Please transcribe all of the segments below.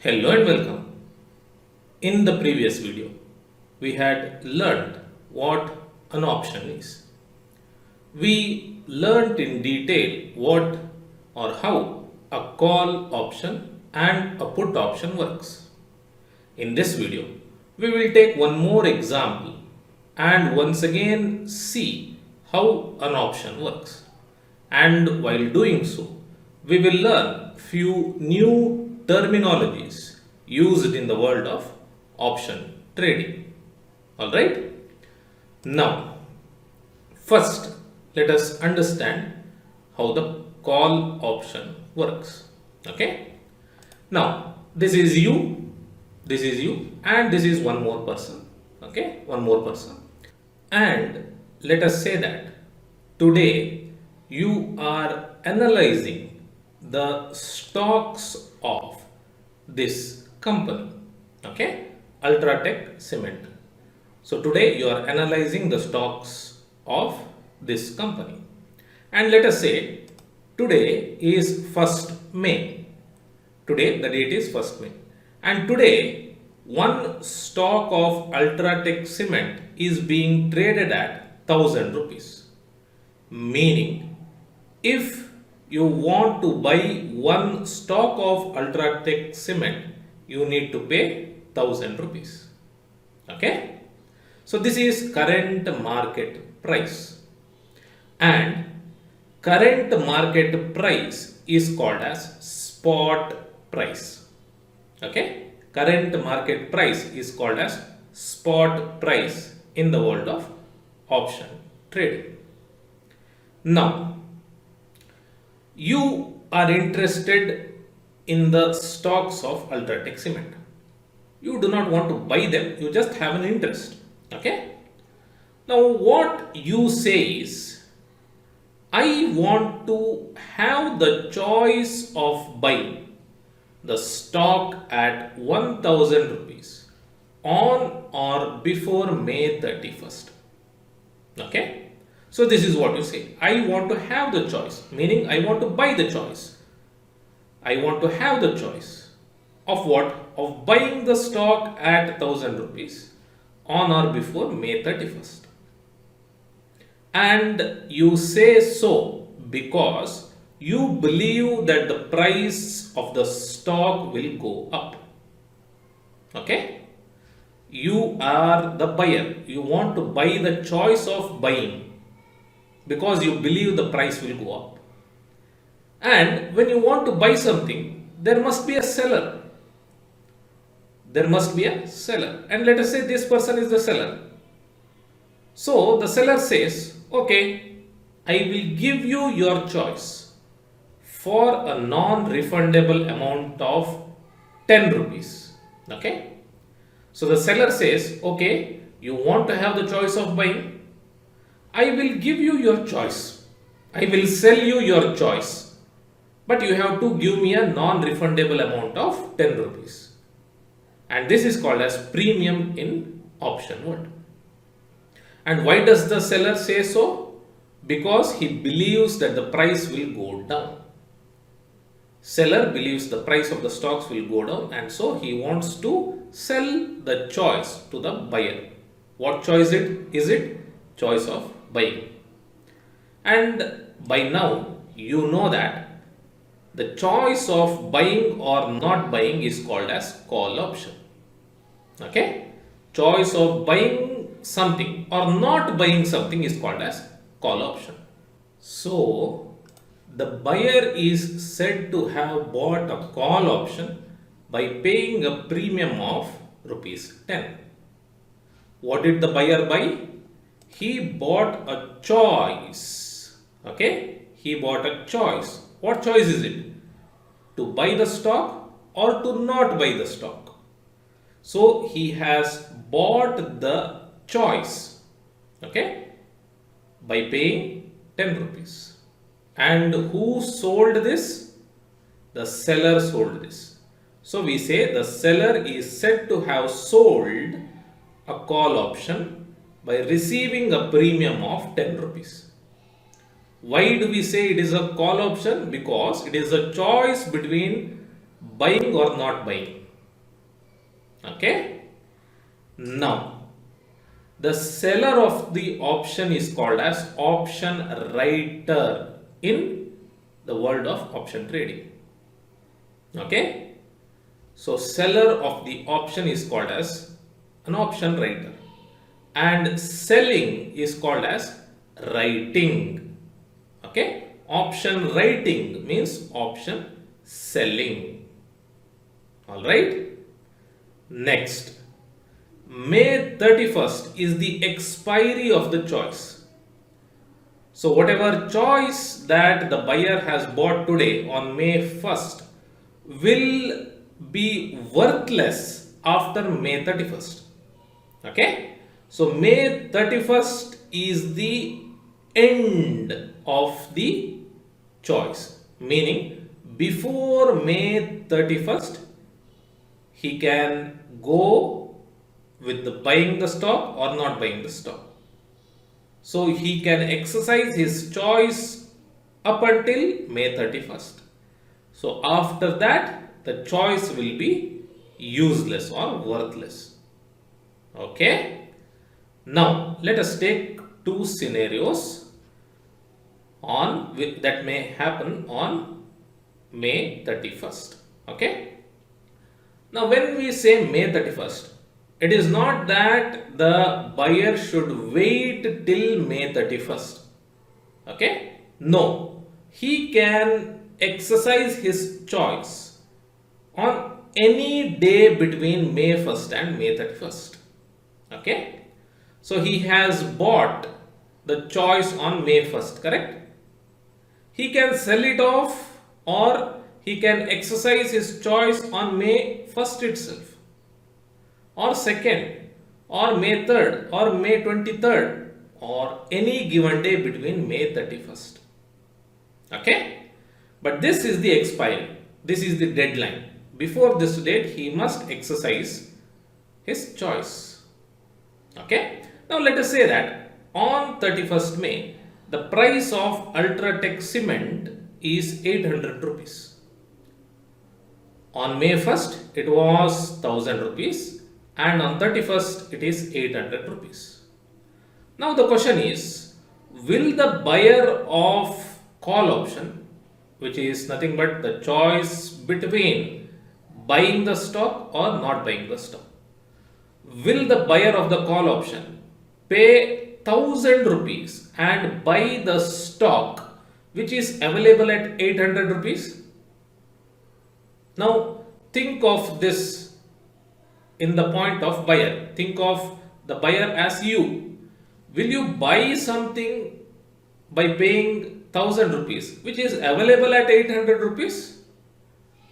Hello and welcome. In the previous video, we had learned what an option is. We learned in detail what or how a call option and a put option works. In this video, we will take one more example and once again see how an option works. And while doing so, we will learn few new terminologies used in the world of option trading. Alright? Now, first let us understand how the call option works. Okay? Now, this is you, and this is one more person. Okay? One more person. And let us say that today you are analyzing the stocks of this company. Okay? Ultratech Cement. So today you are analyzing the stocks of this company. And let us say today is 1st May. Today the date is 1st May. And today one stock of Ultratech Cement is being traded at 1000 rupees. Meaning, if you want to buy one stock of Ultratech Cement, you need to pay 1000 rupees. Okay? So this is current market price. And current market price is called as spot price. Okay? Current market price is called as spot price in the world of option trading. Now, you are interested in the stocks of Ultratech Cement. You do not want to buy them, you just have an interest. Okay? Now, what you say is, I want to have the choice of buying the stock at 1000 rupees on or before May 31st. Okay? So this is what you say. I want to have the choice, meaning I want to buy the choice. I want to have the choice of what? Of buying the stock at 1000 rupees on or before May 31st. And you say so because you believe that the price of the stock will go up. Okay? You are the buyer. You want to buy the choice of buying because you believe the price will go up. And when you want to buy something, there must be a seller. There must be a seller. And let us say this person is the seller. So the seller says, okay, I will give you your choice for a non-refundable amount of 10 rupees. Okay? So the seller says, okay, you want to have the choice of buying? I will give you your choice. I will sell you your choice. But you have to give me a non-refundable amount of 10 rupees. And this is called as premium in option world. And why does the seller say so? Because he believes that the price will go down. Seller believes the price of the stocks will go down and so he wants to sell the choice to the buyer. What choice is it? Choice of buying. And by now you know that the choice of buying or not buying is called as call option. Okay? Choice of buying something or not buying something is called as call option. So, the buyer is said to have bought a call option by paying a premium of rupees 10. What did the buyer buy? He bought a choice. Okay? He bought a choice. What choice is it? To buy the stock or to not buy the stock. So he has bought the choice. Okay? By paying 10 rupees. And who sold this? The seller sold this. So we say the seller is said to have sold a call option by receiving a premium of 10 rupees. Why do we say it is a call option? Because it is a choice between buying or not buying. Okay. Now, the seller of the option is called as option writer in the world of option trading. Okay. So, seller of the option is called as an option writer, and selling is called as writing. Okay. Option writing means option selling. All right. Next, May 31st is the expiry of the choice. So, whatever choice that the buyer has bought today on May 1st will be worthless after May 31st. Okay. So, May 31st is the end of the choice, meaning before May 31st he can go with the buying the stock or not buying the stock. So he can exercise his choice up until May 31st. So after that the choice will be useless or worthless. Okay. Now let us take two scenarios that may happen on May 31st. Okay. Now, when we say May 31st, it is not that the buyer should wait till May 31st. Okay? No. He can exercise his choice on any day between May 1st and May 31st. Okay? So, he has bought the choice on May 1st, correct? He can sell it off, or he can exercise his choice on May 1st itself, or 2nd, or May 3rd, or May 23rd, or any given day between May 31st. Okay? But this is the expiry. This is the deadline. Before this date, he must exercise his choice. Okay? Now let us say that on 31st May, the price of Ultratech cement is 800 rupees. On May 1st, it was 1000 rupees, and on 31st, it is 800 rupees. Now the question is, will the buyer of call option, which is nothing but the choice between buying the stock or not buying the stock, will the buyer of the call option pay 1000 rupees and buy the stock which is available at 800 rupees? Now think of this in the point of buyer. Think of the buyer as you. Will you buy something by paying 1000 rupees which is available at 800 rupees?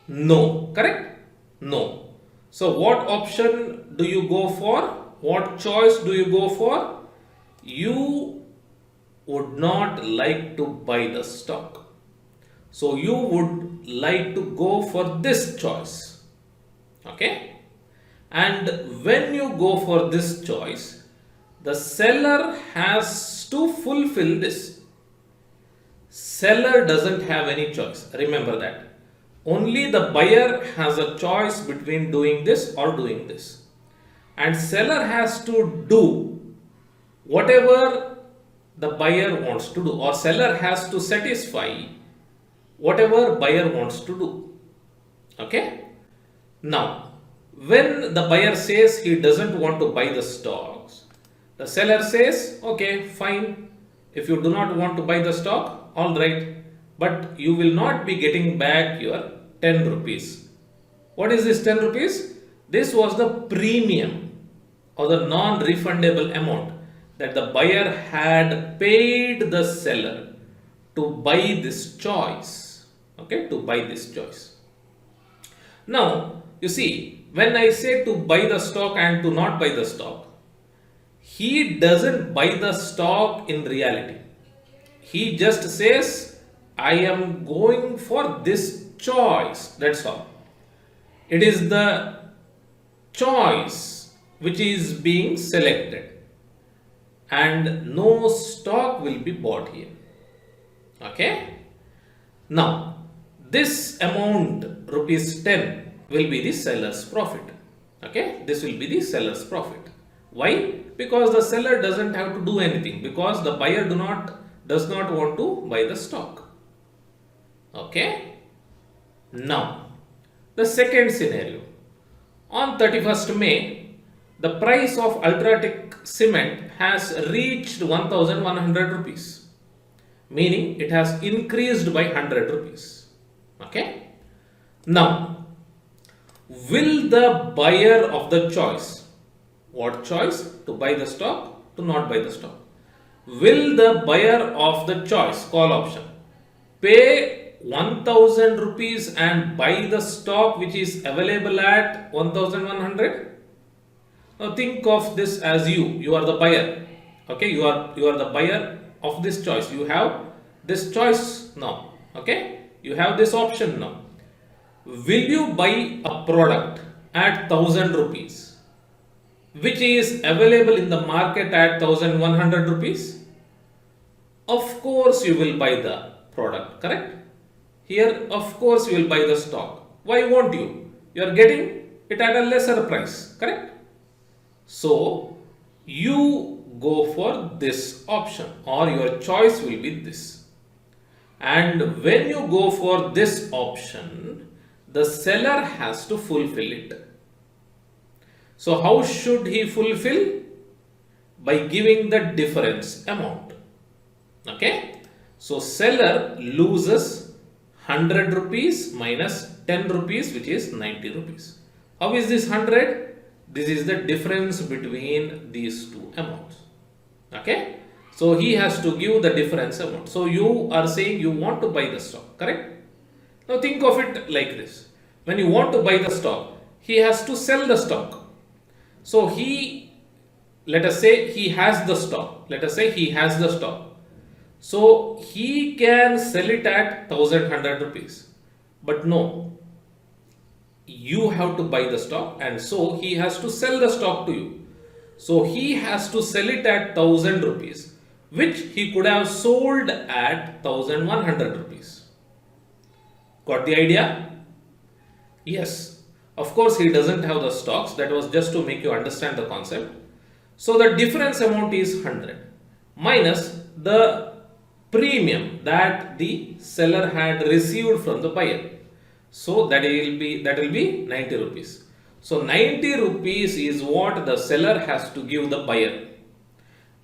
No, correct? No. So what option do you go for? What choice do you go for? You would not like to buy the stock. So you would like to go for this choice. Okay? And when you go for this choice, the seller has to fulfill this. Seller doesn't have any choice. Remember that. Only the buyer has a choice between doing this or doing this. And seller has to do whatever the buyer wants to do, or seller has to satisfy whatever buyer wants to do. Okay? Now, when the buyer says he doesn't want to buy the stocks, the seller says, okay, fine. If you do not want to buy the stock, all right. But you will not be getting back your 10 rupees. What is this 10 rupees? This was the premium or the non-refundable amount that the buyer had paid the seller to buy this choice. Okay, to buy this choice. Now, you see, when I say to buy the stock and to not buy the stock, he doesn't buy the stock in reality. He just says, I am going for this choice. That's all. It is the choice which is being selected, and no stock will be bought here. Okay. Now, this amount, rupees 10, will be the seller's profit. Okay, this will be the seller's profit. Why? Because the seller doesn't have to do anything, because the buyer does not want to buy the stock. Okay. Now, the second scenario. On 31st May, the price of Ultratech cement has reached 1100 rupees, meaning it has increased by 100 rupees. Okay. Now, will the buyer of the choice, what choice? To buy the stock, to not buy the stock. Will the buyer of the choice, call option, pay 1000 rupees and buy the stock which is available at 1100? Now think of this as you are the buyer. Okay, you are the buyer of this choice. You have this choice now. Okay, you have this option now. Will you buy a product at 1000 rupees which is available in the market at 1100 rupees? Of course you will buy the product, correct? Here, of course you will buy the stock. Why won't you? You are getting it at a lesser price, correct? So you go for this option, or your choice will be this. And when you go for this option, the seller has to fulfill it. So how should he fulfill? By giving the difference amount. Okay. So seller loses 100 rupees minus 10 rupees, which is 90 rupees. How is this 100? This is the difference between these two amounts. Okay. So he has to give the difference amount. So you are saying you want to buy the stock, correct? Now think of it like this. When you want to buy the stock, he has to sell the stock. So let us say he has the stock. Let us say he has the stock. So he can sell it at 1100 rupees. But no, you have to buy the stock, and so he has to sell the stock to you. So he has to sell it at 1000 rupees, which he could have sold at 1100 rupees. Got the idea? Yes. Of course, he doesn't have the stocks. That was just to make you understand the concept. So the difference amount is 100 minus the premium that the seller had received from the buyer. So that will be 90 rupees. So 90 rupees is what the seller has to give the buyer,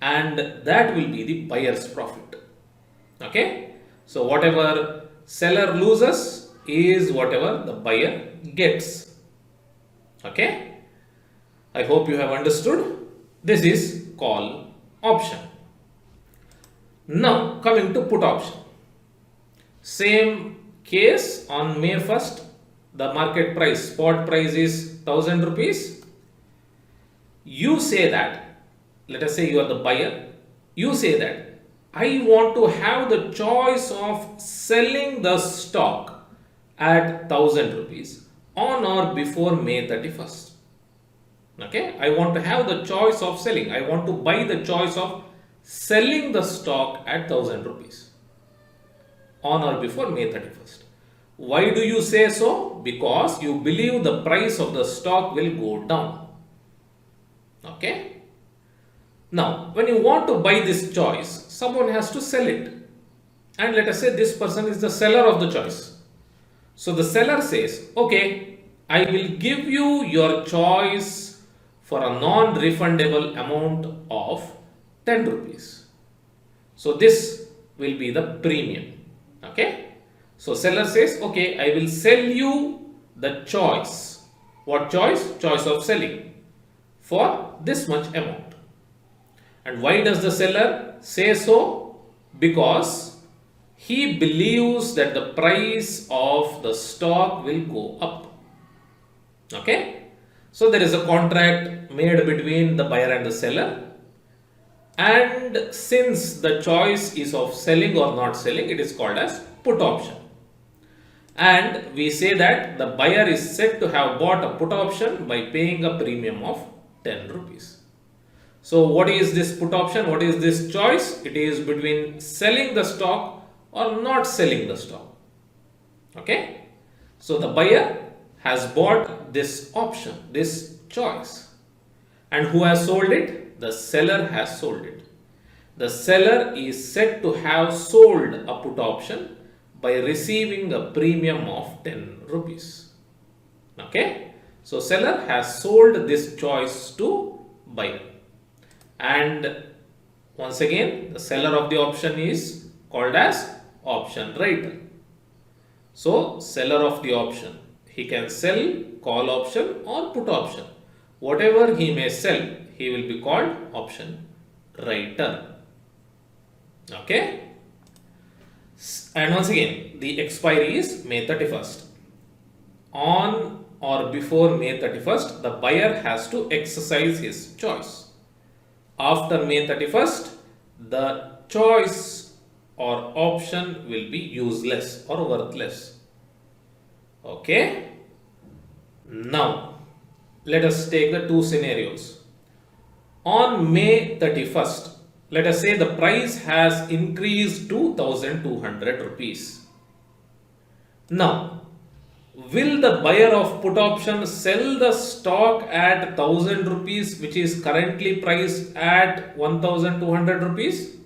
and that will be the buyer's profit. Okay. So whatever seller loses is whatever the buyer gets. Okay. I hope you have understood. This is call option. Now coming to put option. Same case, on May 1st, the market price, spot price is 1000 rupees. You say that, let us say you are the buyer, you say that I want to have the choice of selling the stock at 1000 rupees on or before May 31st. Okay, I want to have the choice of selling. I want to buy the choice of selling the stock at 1000 rupees on or before May 31st. Why do you say so? Because you believe the price of the stock will go down. Okay. Now, when you want to buy this choice, someone has to sell it. And let us say this person is the seller of the choice. So the seller says, okay, I will give you your choice for a non-refundable amount of 10 rupees. So this will be the premium. Okay. So seller says, okay, I will sell you the choice. What choice? Choice of selling for this much amount. And why does the seller say so? Because he believes that the price of the stock will go up. Okay. So there is a contract made between the buyer and the seller. And since the choice is of selling or not selling, it is called as put option. And we say that the buyer is said to have bought a put option by paying a premium of 10 rupees. So what is this put option? What is this choice? It is between selling the stock or not selling the stock. Okay. So the buyer has bought this option, this choice. And who has sold it? The seller has sold it. The seller is said to have sold a put option by receiving a premium of 10 rupees. Okay? So seller has sold this choice to buyer. And once again, the seller of the option is called as option writer. So seller of the option, he can sell call option or put option. Whatever he may sell, he will be called option writer. Okay? And once again, the expiry is May 31st. On or before May 31st, the buyer has to exercise his choice. After May 31st, the choice or option will be useless or worthless. Okay? Now, let us take the two scenarios. On May 31st, let us say the price has increased to 1200 rupees. Now, will the buyer of put option sell the stock at 1000 rupees, which is currently priced at 1200 rupees?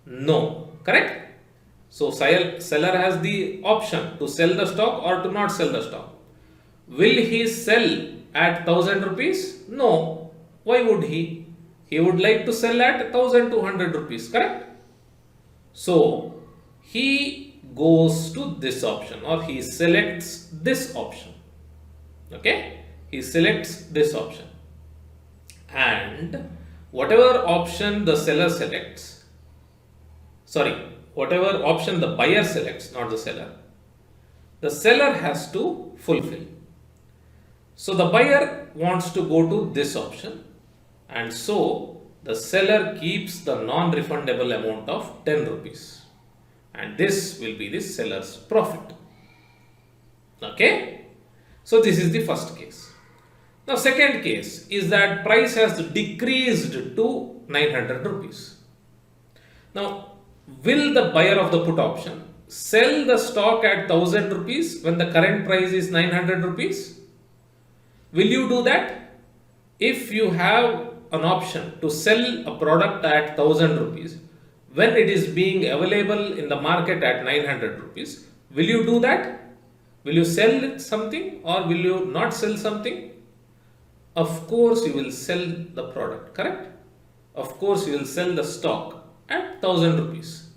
No, correct? So seller has the option to sell the stock or to not sell the stock. Will he sell at 1000 rupees? No. Why would he? He would like to sell at 1200 rupees, correct? So he goes to this option or he selects this option. Okay? He selects this option. And whatever option the seller selects, whatever option the buyer selects, not the seller has to fulfill. So the buyer wants to go to this option, and so the seller keeps the non-refundable amount of 10 rupees, and this will be the seller's profit. Okay? So this is the first case. Now second case is that price has decreased to 900 rupees. Now, will the buyer of the put option sell the stock at 1000 rupees when the current price is 900 rupees? Will you do that? If you have an option to sell a product at 1000 rupees when it is being available in the market at 900 rupees, will you do that? Will you sell something or will you not sell something? Of course you will sell the product, correct? Of course you will sell the stock at 1000 rupees.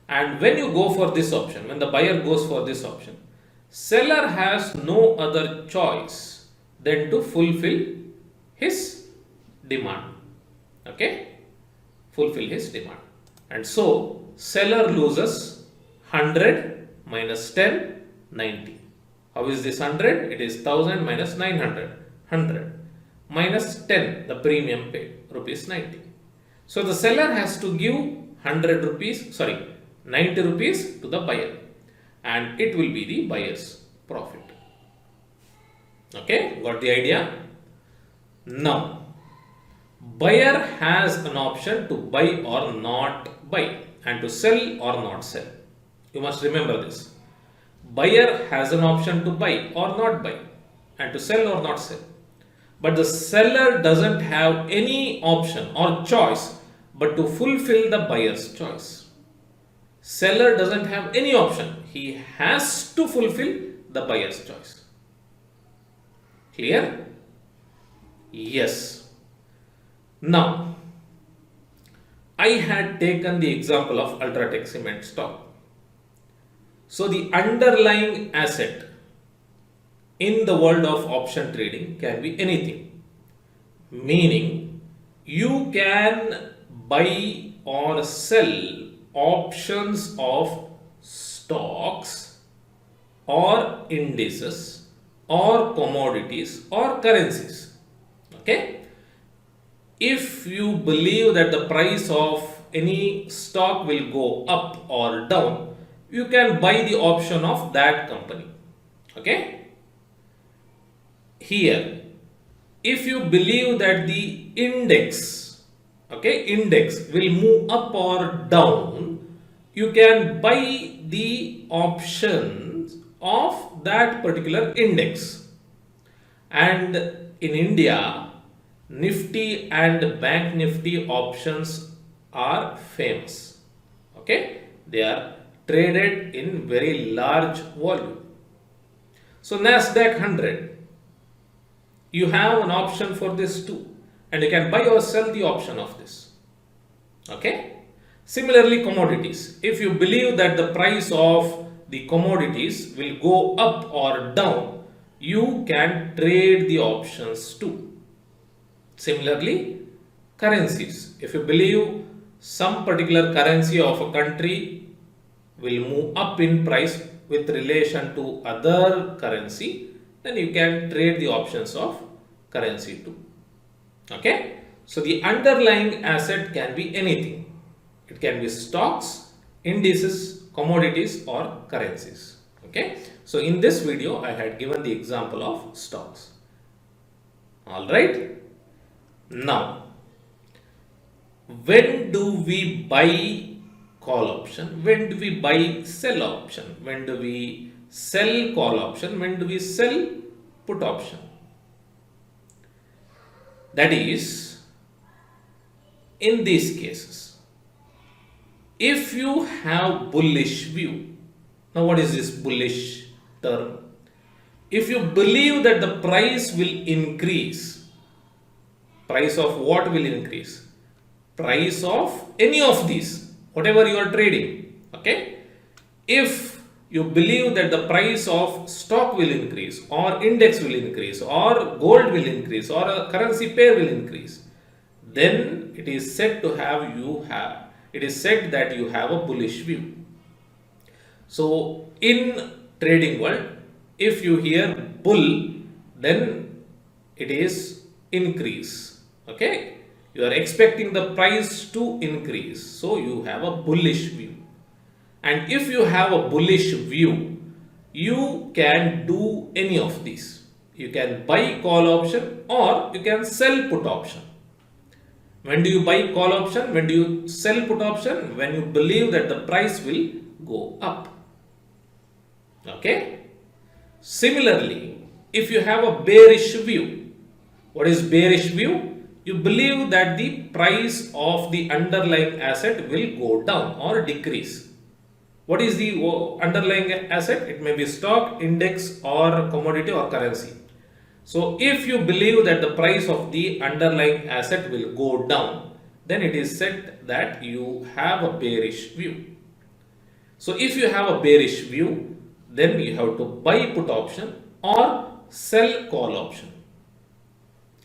And when you go for this option, when the buyer goes for this option, seller has no other choice than to fulfill his demand. Okay? Fulfill his demand. And so seller loses 100 minus 10, 90. How is this 100? It is 1000 minus 900, 100 minus 10, the premium paid, rupees 90. So the seller has to give 90 rupees to the buyer, and it will be the buyer's profit. Okay, got the idea? Now, buyer has an option to buy or not buy and to sell or not sell. You must remember this. Buyer has an option to buy or not buy and to sell or not sell. But the seller doesn't have any option or choice but to fulfill the buyer's choice. Seller doesn't have any option. He has to fulfill the buyer's choice. Clear? Yes. Now, I had taken the example of Ultratech Cement stock. So the underlying asset in the world of option trading can be anything. Meaning, you can buy or sell options of stocks or indices or commodities or currencies. Okay? If you believe that the price of any stock will go up or down, you can buy the option of that company. Okay? Here, if you believe that the index will move up or down, you can buy the options of that particular index. And in India, Nifty and Bank Nifty options are famous. Okay, they are traded in very large volume. So Nasdaq 100, you have an option for this too, and you can buy or sell the option of this. Okay. Similarly, commodities. If you believe that the price of the commodities will go up or down, you can trade the options too. Similarly, currencies. If you believe some particular currency of a country will move up in price with relation to other currency, then you can trade the options of currency too. Okay. So the underlying asset can be anything. It can be stocks, indices, commodities or currencies. Okay. So in this video, I had given the example of stocks. Alright. Now, when do we buy call option? When do we buy sell option? When do we sell call option? When do we sell put option? That is, in these cases, if you have bullish view, now what is this bullish term? If you believe that the price will increase, price of what will increase? Price of any of these, whatever you are trading. Okay. If you believe that the price of stock will increase, or index will increase, or gold will increase, or a currency pair will increase, then it is said that you have a bullish view. So in trading world, if you hear bull, then it is increase. Okay, you are expecting the price to increase, so you have a bullish view. And if you have a bullish view, you can do any of these. You can buy call option or you can sell put option. When do you buy call option? When do you sell put option? When you believe that the price will go up. Okay. Similarly, if you have a bearish view, what is bearish view? You believe that the price of the underlying asset will go down or decrease. What is the underlying asset? It may be stock, index or commodity or currency. So if you believe that the price of the underlying asset will go down, then it is said that you have a bearish view. So if you have a bearish view, then you have to buy put option or sell call option.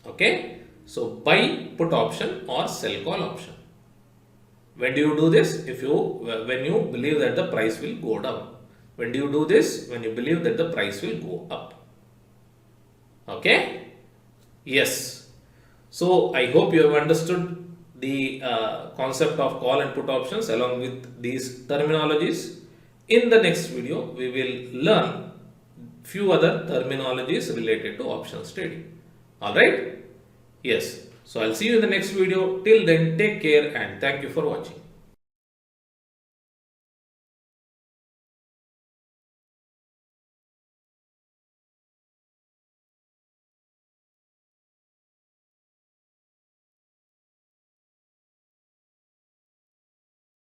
Okay. So buy put option or sell call option. When do you do this? When you believe that the price will go down. When do you do this? When you believe that the price will go up. Okay. Yes. So I hope you have understood the concept of call and put options along with these terminologies. In the next video, we will learn few other terminologies related to options trading. Alright? Yes. So I'll see you in the next video. Till then, take care and thank you for watching.